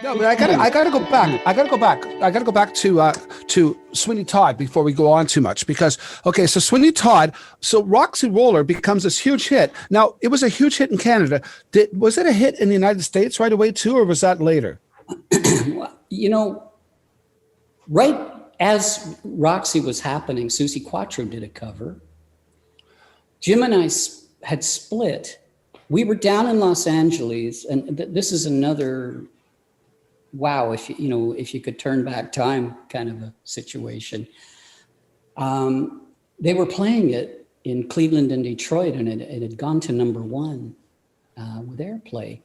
No, but I gotta go back. I gotta go back to Sweeny Todd before we go on too much because okay, so Sweeny Todd, so Roxy Roller becomes this huge hit. Now it was a huge hit in Canada. Was it a hit in the United States right away too, or was that later? You know, right as Roxy was happening, Susie Quattro did a cover. Jim and I had split. We were down in Los Angeles, and this is another wow, if you could turn back time kind of a situation. They were playing it in Cleveland and Detroit, and it had gone to #1 with airplay.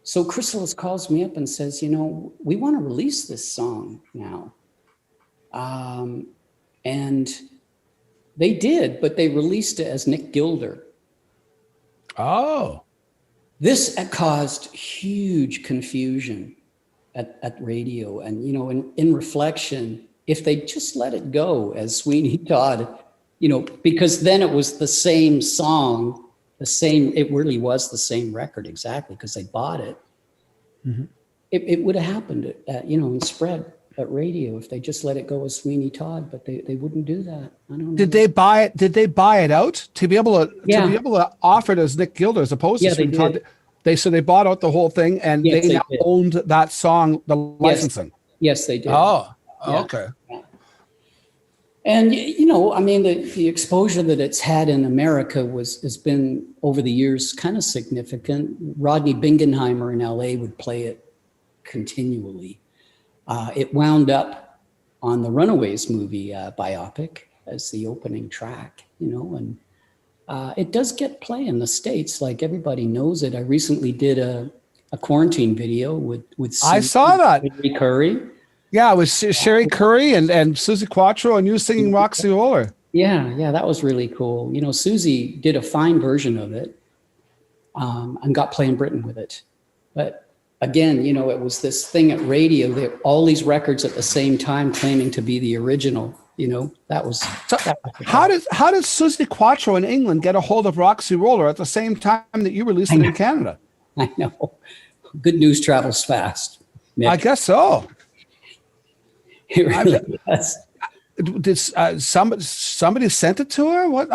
So Chrysalis calls me up and says, we want to release this song now. And they did, but they released it as Nick Gilder. Oh. This caused huge confusion at radio. And, in reflection, if they just let it go as Sweeny Todd, because then it was the same song, it really was the same record exactly because they bought it. Mm-hmm. It would have happened and spread at radio if they just let it go as Sweeny Todd, but they wouldn't do that. I don't know. Did they buy it out to be able to offer it as Nick Gilder as opposed to Sweeny Todd? They bought out the whole thing and they now owned that song, the licensing. Yes, they did. Oh, okay. Yeah. And the exposure that it's had in America has been over the years kind of significant. Rodney Bingenheimer in LA would play it continually. It wound up on the Runaways movie biopic as the opening track, and it does get play in the States, like everybody knows it. I recently did a quarantine video with I saw that. Sherry Curry. Yeah, it was Sherry Curry and Susie Quattro and you singing Roxy Roller. Yeah, that was really cool. Susie did a fine version of it and got Play in Britain with it. But again, it was this thing at radio, all these records at the same time claiming to be the original. How did Susie Quattro in England get a hold of Roxy Roller at the same time that you released it in Canada? I know. Good news travels fast, Nick. I guess so. It really does. Did somebody sent it to her? What?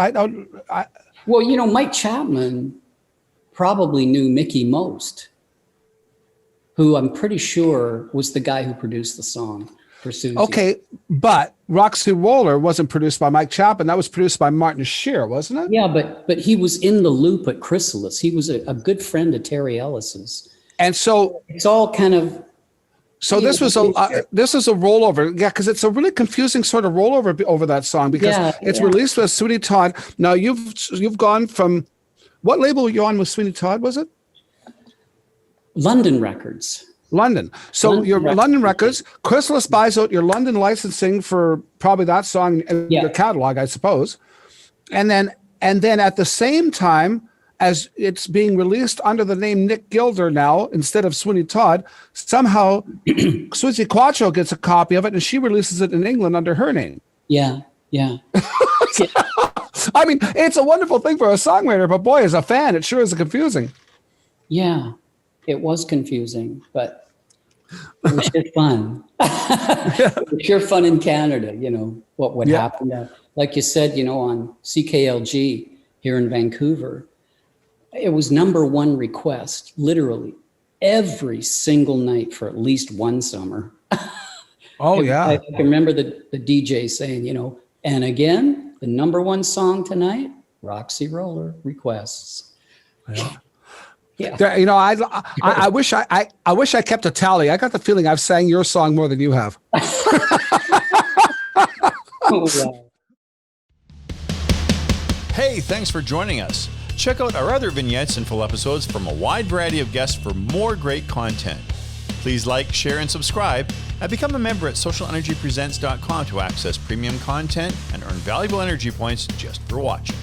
Well, Mike Chapman probably knew Mickey most, who I'm pretty sure was the guy who produced the song for Susie. Okay, but Roxy Roller wasn't produced by Mike Chapman. That was produced by Martin Shear, wasn't it? Yeah, but he was in the loop at Chrysalis. He was a good friend of Terry Ellis's. And so it's all kind of. So this was a rollover, yeah, because it's a really confusing sort of rollover over that song because it's released with Sweeny Todd. Now you've gone from what label were you on with Sweeny Todd? Was it London Records? London. So your London Records, Chrysalis buys out your London licensing for probably that song in your catalog, I suppose, and then at the same time as it's being released under the name Nick Gilder now instead of Sweeny Todd, somehow Susie Quattro gets a copy of it and she releases it in England under her name. Yeah. I mean, it's a wonderful thing for a songwriter, but boy, as a fan, it sure is confusing. Yeah, it was confusing, but it was sure fun. It was sure fun in Canada, what would happen. Like you said, on CKLG here in Vancouver, it was #1 request, literally every single night for at least one summer. Oh, yeah. I can remember the DJ saying, and again, the #1 song tonight, Roxy Roller requests. Yeah. Yeah. There, I wish I kept a tally. I got the feeling I've sang your song more than you have. Oh, wow. Hey, thanks for joining us. Check out our other vignettes and full episodes from a wide variety of guests for more great content. Please like, share, and subscribe, and become a member at SocialNRGPresents.com to access premium content and earn valuable energy points just for watching.